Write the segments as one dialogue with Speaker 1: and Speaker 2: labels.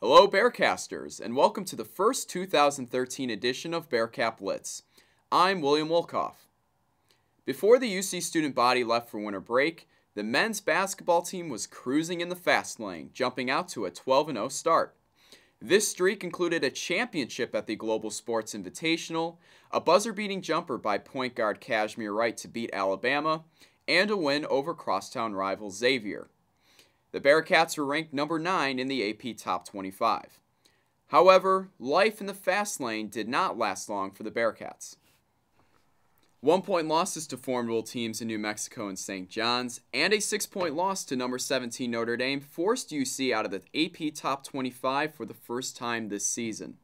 Speaker 1: Hello Bearcasters, and welcome to the first 2013 edition of Bearcat Blitz. I'm William Wolkoff. Before the UC student body left for winter break, the men's basketball team was cruising in the fast lane, jumping out to a 12-0 start. This streak included a championship at the Global Sports Invitational, a buzzer-beating jumper by point guard Kashmir Wright to beat Alabama, and a win over crosstown rival Xavier. The Bearcats were ranked number 9 in the AP Top 25. However, life in the fast lane did not last long for the Bearcats. 1-point losses to formidable teams in New Mexico and St. John's, and a 6-point loss to number 17 Notre Dame forced UC out of the AP Top 25 for the first time this season.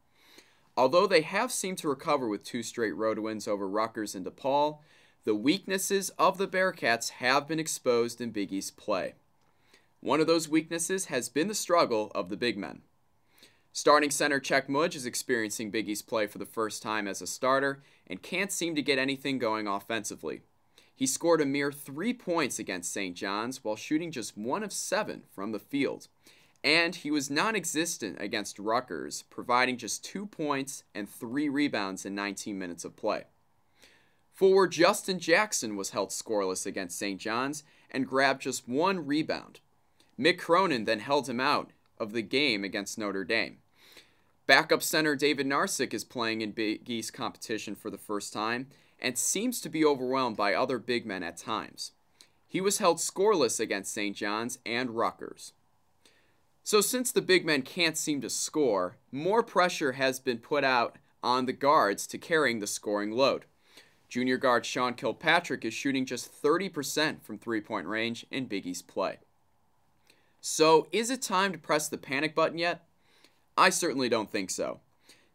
Speaker 1: Although they have seemed to recover with 2 straight road wins over Rutgers and DePaul, the weaknesses of the Bearcats have been exposed in Big East play. One of those weaknesses has been the struggle of the big men. Starting center Czech Mudge is experiencing Big East play for the first time as a starter and can't seem to get anything going offensively. He scored a mere 3 points against St. John's while shooting just 1 of 7 from the field. And he was non-existent against Rutgers, providing just 2 points and 3 rebounds in 19 minutes of play. Forward Justin Jackson was held scoreless against St. John's and grabbed just 1 rebound. Mick Cronin then held him out of the game against Notre Dame. Backup center David Narsic is playing in Big East competition for the first time and seems to be overwhelmed by other big men at times. He was held scoreless against St. John's and Rutgers. So since the big men can't seem to score, more pressure has been put out on the guards to carrying the scoring load. Junior guard Sean Kilpatrick is shooting just 30% from three-point range in Big East play. So, is it time to press the panic button yet? I certainly don't think so.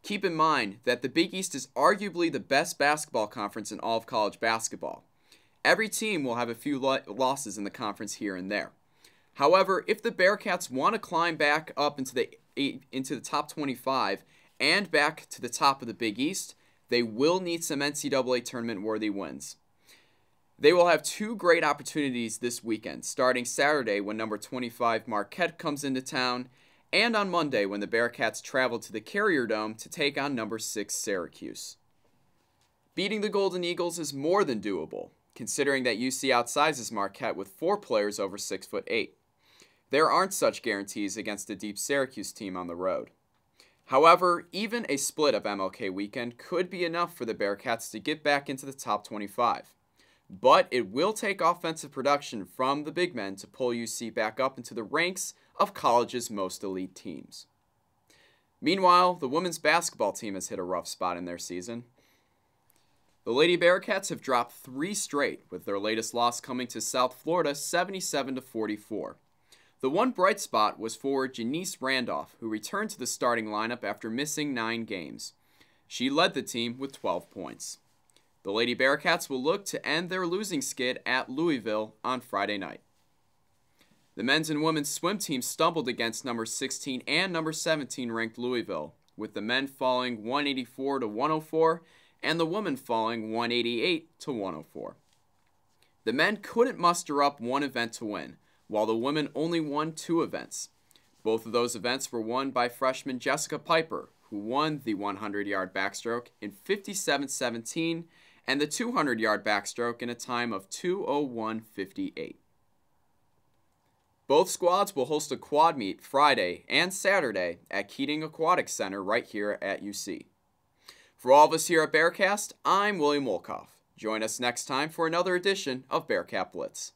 Speaker 1: Keep in mind that the Big East is arguably the best basketball conference in all of college basketball. Every team will have a few losses in the conference here and there. However, if the Bearcats want to climb back up into the top 25 and back to the top of the Big East, they will need some NCAA tournament-worthy wins. They will have 2 great opportunities this weekend, starting Saturday when number 25 Marquette comes into town, and on Monday when the Bearcats travel to the Carrier Dome to take on number 6 Syracuse. Beating the Golden Eagles is more than doable, considering that UC outsizes Marquette with 4 players over 6'8". There aren't such guarantees against a deep Syracuse team on the road. However, even a split of MLK weekend could be enough for the Bearcats to get back into the top 25. But it will take offensive production from the big men to pull UC back up into the ranks of college's most elite teams. Meanwhile, the women's basketball team has hit a rough spot in their season. The Lady Bearcats have dropped 3 straight, with their latest loss coming to South Florida 77-44. The one bright spot was forward Janice Randolph, who returned to the starting lineup after missing 9 games. She led the team with 12 points. The Lady Bearcats will look to end their losing skid at Louisville on Friday night. The men's and women's swim teams stumbled against number 16 and number 17 ranked Louisville, with the men falling 184-104 and the women falling 188-104. The men couldn't muster up 1 event to win, while the women only won 2 events. Both of those events were won by freshman Jessica Piper, who won the 100-yard backstroke in 57-17 and the 200-yard backstroke in a time of 2:01:58. Both squads will host a quad meet Friday and Saturday at Keating Aquatic Center right here at UC. For all of us here at Bearcast, I'm William Wolkoff. Join us next time for another edition of Bearcat Blitz.